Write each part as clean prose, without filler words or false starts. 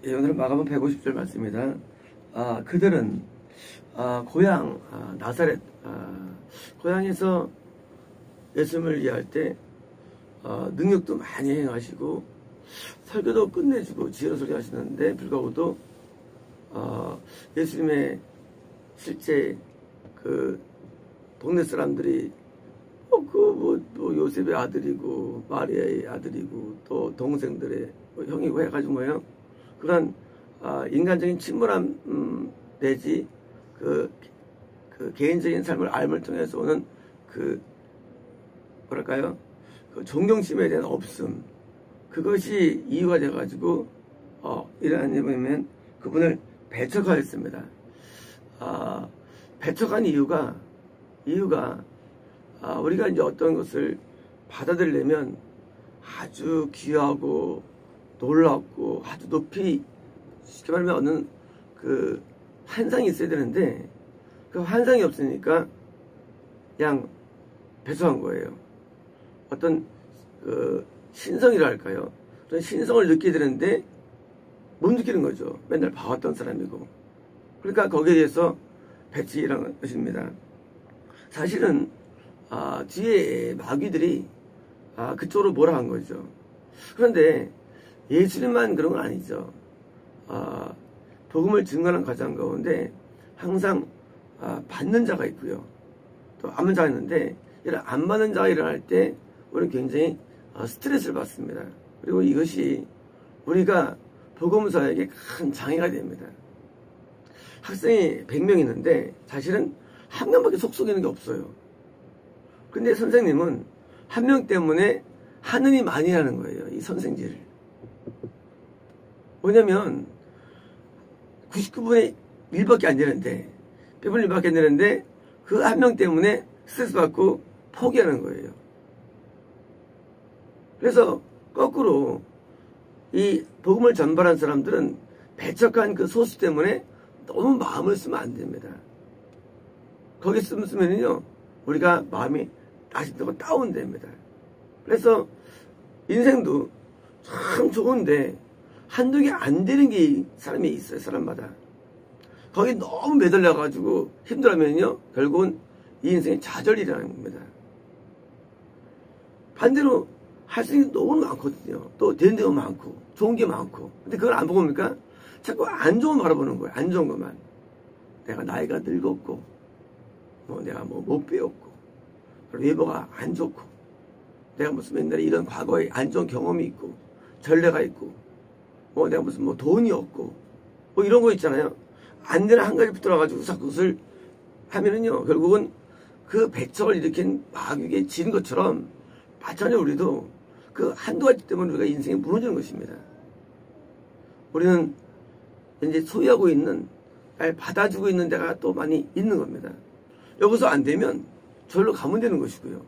예, 오늘 마가복음 150절 말씀입니다. 그들은 고향 나사렛 고향에서 예수님을 이해할 때 능력도 많이 행하시고 설교도 끝내주고 지혜로 설교하시는데 불구하고도 예수님의 실제 그 동네 사람들이 요셉의 아들이고 마리아의 아들이고 또 동생들의 형이고 해가지고 뭐예요? 그런 인간적인 침몰함 내지 그 개인적인 삶을 알을 통해서 오는 그 뭐랄까요? 그 존경심에 대한 없음, 그것이 이유가 돼가지고 이러한 그분을 배척하였습니다. 배척한 이유가 우리가 이제 어떤 것을 받아들이려면 아주 귀하고 놀랍고 아주 높이 쉽게 말하면 어느 그 환상이 있어야 되는데 그 환상이 없으니까 그냥 배척한 거예요. 어떤 그 신성이라 할까요? 그런 신성을 느끼게 되는데 못 느끼는 거죠. 맨날 봐왔던 사람이고. 그러니까 거기에 대해서 배척이라는 것입니다. 사실은 뒤에 마귀들이 그쪽으로 몰아간 거죠. 그런데 예수님만 그런 건 아니죠. 복음을 증거하는 과정 가운데 항상 받는 자가 있고요. 또 안 받는 자가 있는데 이런 안 받는 자가 일어날 때 우리는 굉장히 스트레스를 받습니다. 그리고 이것이 우리가 복음서에게 큰 장애가 됩니다. 학생이 100명 있는데 사실은 한 명밖에 속속이는 게 없어요. 근데 선생님은 한 명 때문에 하느니 많이 하는 거예요. 이 선생질을. 뭐냐면 99분의 1밖에 안 되는데 100분의 1밖에 안 되는데 그 한 명 때문에 스트레스 받고 포기하는 거예요. 그래서 거꾸로 이 복음을 전발한 사람들은 배척한 그 소수 때문에 너무 마음을 쓰면 안 됩니다. 거기 쓰면요 우리가 마음이 나신다고 다운됩니다. 그래서 인생도 참 좋은데 한두 개 안 되는 게 사람이 있어요. 사람마다. 거기 너무 매달려가지고 힘들어하면요 결국은 이 인생이 좌절이라는 겁니다. 반대로 할 수 있는 게 너무 많거든요. 또 되는 데가 많고 좋은 게 많고. 근데 그걸 안 보고 뭡니까? 자꾸 안 좋은 거 바라보는 거예요. 안 좋은 것만. 내가 나이가 늙었고 내가 못 배웠고 외모가 안 좋고 내가 무슨 옛날에 이런 과거에 안 좋은 경험이 있고 전례가 있고 내가 무슨 돈이 없고 이런 거 있잖아요. 안 되는 한 가지 붙들어가지고 자꾸 그것을 하면은요 결국은 그 배척을 일으킨 마귀에게 진 것처럼 마찬가지로 우리도 그 한두 가지 때문에 우리가 인생이 무너지는 것입니다. 우리는 이제 소유하고 있는 날 받아주고 있는 데가 또 많이 있는 겁니다. 여기서 안 되면 절로 가면 되는 것이고요.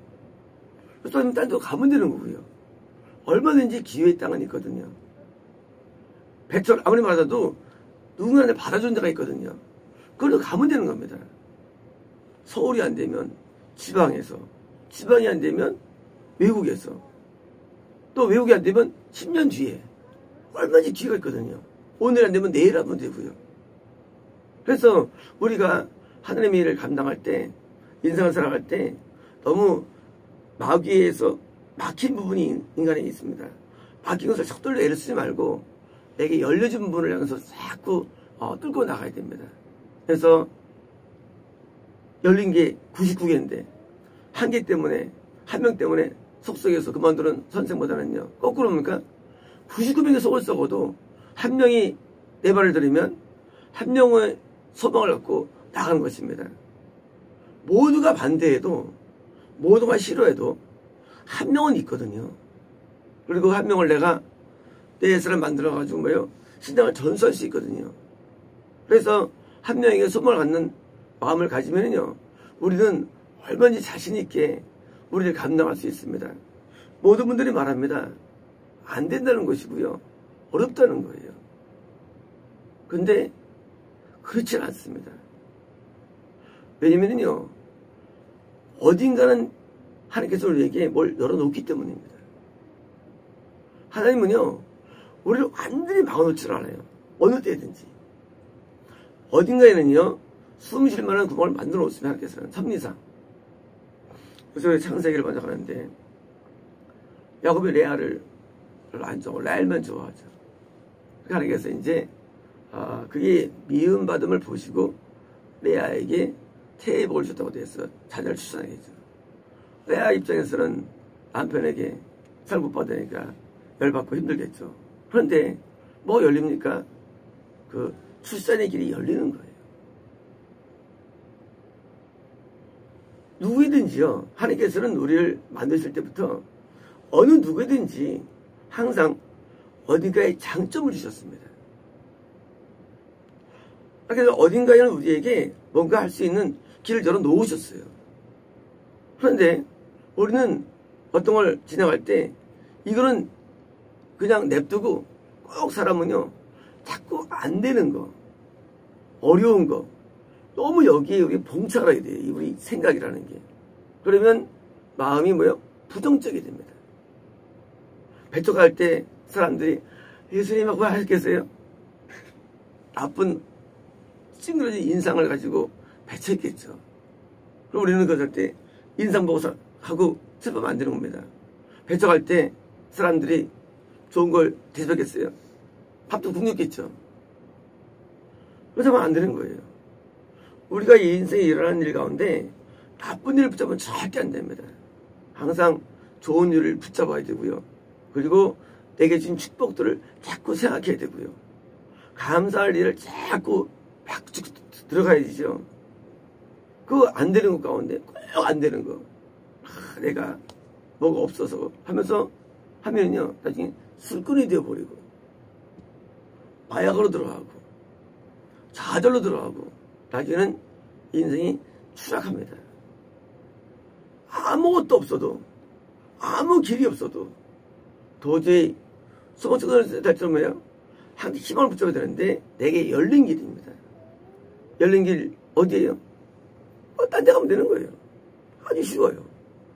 또 아니면 딴 데 가면 되는 거고요. 얼마든지 기회의 땅은 있거든요. 배척 아무리 받아도 누군가한테 받아주는 데가 있거든요. 그걸로 가면 되는 겁니다. 서울이 안 되면 지방에서, 지방이 안 되면 외국에서, 또 외국이 안 되면 10년 뒤에 얼마든지 기회가 있거든요. 오늘 안 되면 내일 하면 되고요. 그래서 우리가 하나님의 일을 감당할 때, 인생을 살아갈 때 너무 마귀에서 막힌 부분이 인간에 있습니다. 막힌 것을 척돌로 애를 쓰지 말고 내게 열려진 부분을 향해서 자꾸 뚫고 나가야 됩니다. 그래서 열린 게 99개인데 한 개 때문에 한 명 때문에 속썩여서 그만두는 선생보다는요 거꾸로 뭡니까? 99명이 속을 썩어도 한 명이 내 말을 들으면 한 명의 소망을 갖고 나가는 것입니다. 모두가 반대해도 모두가 싫어해도 한 명은 있거든요. 그리고 한 명을 내가 내 사람 만들어가지고 신앙을 전수할 수 있거든요. 그래서 한 명에게 소망을 갖는 마음을 가지면요 우리는 얼마든지 자신 있게 우리를 감당할 수 있습니다. 모든 분들이 말합니다. 안 된다는 것이고요. 어렵다는 거예요. 근데 그렇지 않습니다. 왜냐면요 어딘가는 하나님께서 우리에게 뭘 열어놓기 때문입니다. 하나님은요 우리를 완전히 막아놓지 않아요. 어느 때든지. 어딘가에는요, 숨 쉴 만한 구멍을 만들어 놓습니다. 하나님께서는 섭리상. 그래서 창세기를 먼저 가는데, 야곱이 레아를 별로 안 좋아하고 라헬만 좋아하죠. 하나님께서 이제 그게 미움받음을 보시고 레아에게 태의 복을 줬다고 돼서 자녀를 출산하게 되죠. 레아 입장에서는 남편에게 살 못 받으니까 열받고 힘들겠죠. 그런데 뭐 열립니까? 그 출산의 길이 열리는 거예요. 누구이든지요, 하나님께서는 우리를 만드실 때부터 어느 누구든지 항상 어딘가에 장점을 주셨습니다. 그래서 어딘가에는 우리에게 뭔가 할 수 있는 길을 열어 놓으셨어요. 그런데 우리는 어떤 걸 지나갈 때 이거는 그냥 냅두고 꼭 사람은요, 자꾸 안 되는 거, 어려운 거, 너무 여기에 우리 봉착을 하게 돼요. 우리 생각이라는 게. 그러면 마음이 뭐요? 부정적이 됩니다. 배척할 때 사람들이 예수님하고 하셨겠어요? 나쁜 찡그러진 인상을 가지고 배척했겠죠. 그럼 우리는 그럴 때 인상 보고 하고 슬퍼면 안 되는 겁니다. 배척할 때 사람들이 좋은 걸 대접했겠어요? 밥도 굶겼겠죠. 그러면 안 되는 거예요. 우리가 이 인생에 일어나는 일 가운데 나쁜 일을 붙잡으면 절대 안 됩니다. 항상 좋은 일을 붙잡아야 되고요. 그리고 내게 주신 축복들을 자꾸 생각해야 되고요. 감사할 일을 자꾸 막 들어가야 되죠. 그거 안 되는 것 가운데 꼭 안 되는 거. 내가 뭐가 없어서 하면서 하면요, 나중에 술꾼이 되어버리고 마약으로 들어가고 좌절로 들어가고 나중에는 인생이 추락합니다. 아무것도 없어도, 아무 길이 없어도 도저히 소원을 달 정도면 한 희망을 붙잡아야 되는데 내게 열린 길입니다. 열린 길 어디예요? 딴 데 가면 되는 거예요. 아주 쉬워요.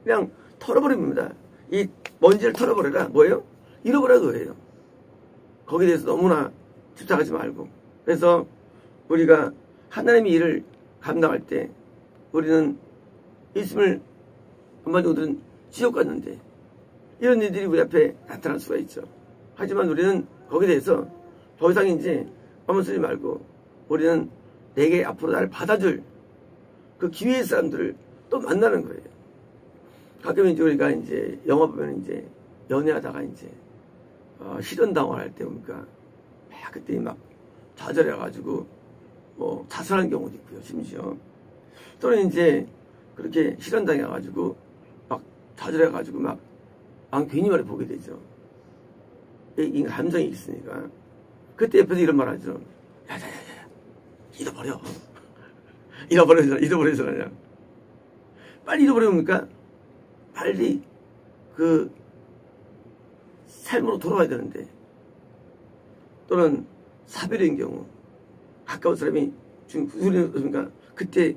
그냥 털어버립니다. 이 먼지를 털어버려라. 뭐예요? 잃어버려 그거예요. 거기에 대해서 너무나 집착하지 말고. 그래서 우리가 하나님의 일을 감당할 때 우리는 있음을 한마디로는 지옥 갔는데 이런 일들이 우리 앞에 나타날 수가 있죠. 하지만 우리는 거기에 대해서 더 이상 이제 마음 쓰지 말고 우리는 내게 앞으로 나를 받아줄 그 기회의 사람들을 또 만나는 거예요. 가끔 이제 우리가 이제 영화 보면 이제 연애하다가 이제 실현당을 할 때 보니까 막 그때 막 좌절해가지고 뭐 자살한 경우도 있고요. 심지어 또는 이제 그렇게 실현당해가지고 막 좌절해가지고 막 괜히 말을 보게 되죠. 이 감정이 있으니까 그때 옆에서 이런 말 하죠. 야야야야 잃어버려. 잃어버리잖아요. 빨리 잃어버리니까 빨리 그 삶으로 돌아와야 되는데 또는 사별인 경우 가까운 사람이 지금 그러니까 그때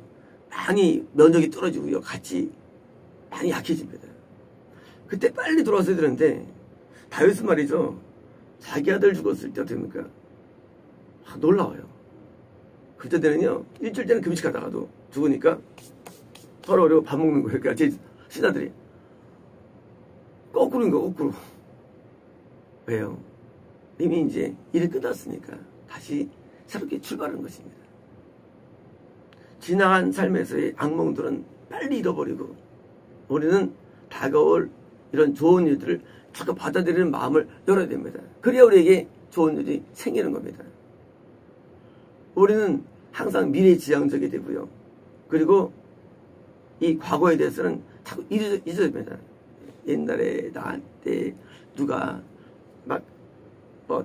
많이 면역이 떨어지고요. 같이 많이 약해집니다. 그때 빨리 돌아왔어야 되는데 다윗은 말이죠. 자기 아들 죽었을 때 어떻게 됩니까? 놀라워요. 그때는요. 일주일 때는 금식하다가도 죽으니까 서로 밥 먹는 거예요. 그러니까 제 신하들이 거꾸로인 거 거꾸로. 왜요? 이미 이제 일이 끝났으니까 다시 새롭게 출발하는 것입니다. 지나간 삶에서의 악몽들은 빨리 잃어버리고 우리는 다가올 이런 좋은 일들을 자꾸 받아들이는 마음을 열어야 됩니다. 그래야 우리에게 좋은 일이 생기는 겁니다. 우리는 항상 미래지향적이 되고요. 그리고 이 과거에 대해서는 자꾸 잊어야 됩니다. 옛날에 나한테 누가 막 뭐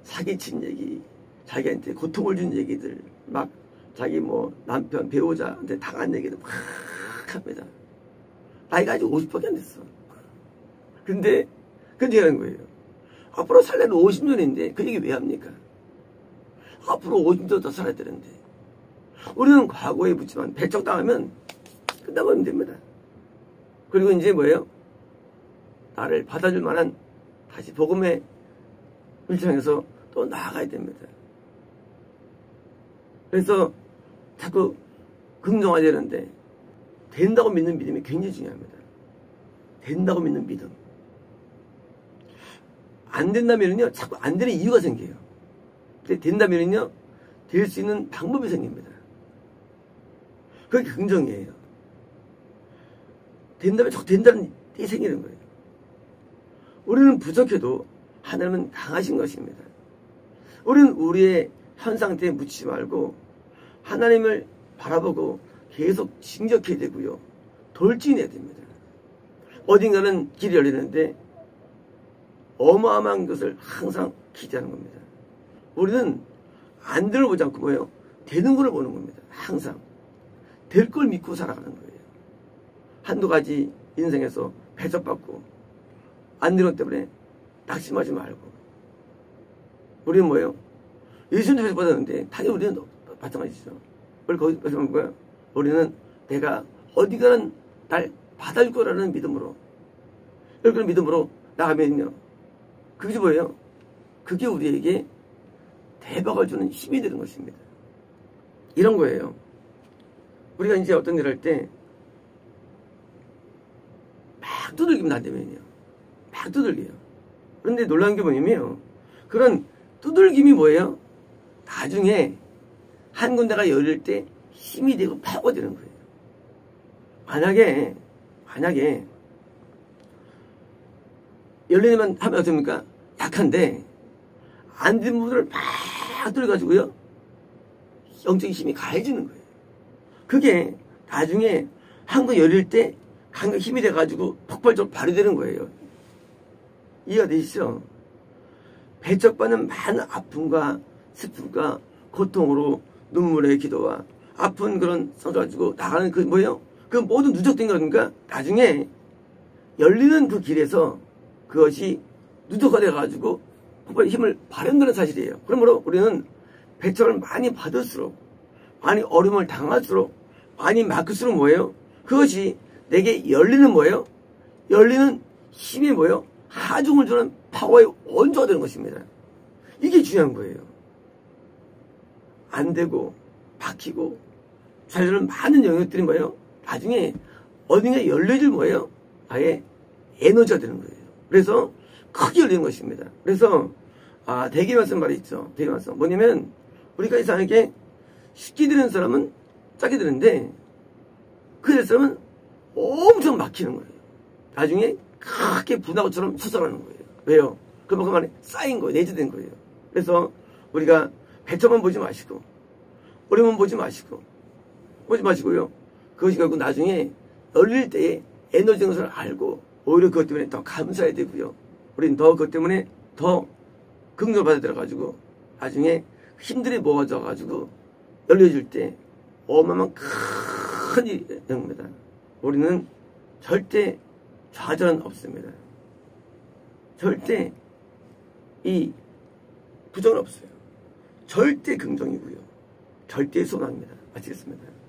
사기친 얘기, 자기한테 고통을 준 얘기들, 막 자기 뭐 남편, 배우자한테 당한 얘기들 막 합니다. 나이가 아직 50밖에 안 됐어. 근데 하는 거예요. 앞으로 살려는 50년인데 그 얘기 왜 합니까? 앞으로 50년 더 살아야 되는데. 우리는 과거에 붙지만 배척당하면 끝나버리면 됩니다. 그리고 이제 뭐예요? 나를 받아줄 만한 다시 복음의 일상에서 또 나아가야 됩니다. 그래서 자꾸 긍정해야 되는데 된다고 믿는 믿음이 굉장히 중요합니다. 된다고 믿는 믿음. 안 된다면요 자꾸 안 되는 이유가 생겨요. 근데 된다면요 될 수 있는 방법이 생깁니다. 그게 긍정이에요. 된다면 자꾸 된다는 게 생기는 거예요. 우리는 부족해도 하나님은 강하신 것입니다. 우리는 우리의 현 상태에 묻히지 말고 하나님을 바라보고 계속 진격해야 되고요. 돌진해야 됩니다. 어딘가는 길이 열리는데 어마어마한 것을 항상 기대하는 겁니다. 우리는 안 되는 걸 보지 않고 뭐예요? 되는 걸 보는 겁니다. 항상. 될 걸 믿고 살아가는 거예요. 한두 가지 인생에서 배접받고 안 되는 것 때문에 낙심하지 말고. 우리는 뭐예요? 예수님도 배접받았는데 당연히 우리는 마찬가지죠. 우리 거기서 배접받는 거야. 우리는 내가 어디가는 날 받아줄 거라는 믿음으로 그런 믿음으로 나가면요. 그게 뭐예요? 그게 우리에게 대박을 주는 힘이 되는 것입니다. 이런 거예요. 우리가 이제 어떤 일을 할 때 막 두들기면 안 되면요. 막 두들겨요. 그런데 놀라운 게 뭐냐면요. 그런 두들김이 뭐예요? 나중에 한 군데가 열릴 때 힘이 되고 파고가 되는 거예요. 만약에 열리면 하면 어떻습니까? 약한데 안 된 부분을 막 뚫어가지고요 영적인 힘이 가해지는 거예요. 그게 나중에 한 번 열릴 때 강력 힘이 돼가지고 폭발적으로 발휘되는 거예요. 이해가 되시죠? 배척받는 많은 아픔과 슬픔과 고통으로 눈물의 기도와 아픈 그런 성을 가지고 나가는 그 뭐예요? 그 모든 누적된 거니까 나중에 열리는 그 길에서 그것이 누적화 돼가지고 폭발의 힘을 발현되는 사실이에요. 그러므로 우리는 배척을 많이 받을수록 많이 어려움을 당할수록 많이 맡을수록 뭐예요? 그것이 내게 열리는 뭐예요? 열리는 힘이 뭐예요? 하중을 주는 파워의 원조가 되는 것입니다. 이게 중요한 거예요. 안 되고 박히고 잘 되는 많은 영역들이 뭐예요? 나중에 어딘가 열려질 뭐예요? 아예 에너지가 되는 거예요. 그래서 크게 열리는 것입니다. 그래서 대개 말씀 말이 있죠. 대개 말씀 뭐냐면 우리가 이상하게 쉽게 되는 사람은 짜게 되는데 그 될 사람은 엄청 막히는 거예요. 나중에 크게 분화구처럼 솟아나는 거예요. 왜요? 그만큼 안에 쌓인 거예요. 내재된 거예요. 그래서 우리가 배척만 보지 마시고 어려움만 보지 마시고요. 그것이 결국 나중에 열릴 때에 에너지인 것을 알고 오히려 그것 때문에 더 감사해야 되고요. 우리는 더 그것 때문에 더 긍정을 받아들여가지고 나중에 힘들이 모아져가지고 열려질 때 어마어마한 큰 일이 되는 겁니다. 우리는 절대 좌절은 없습니다. 절대 이 부정은 없어요. 절대 긍정이고요. 절대 소망입니다. 마치겠습니다.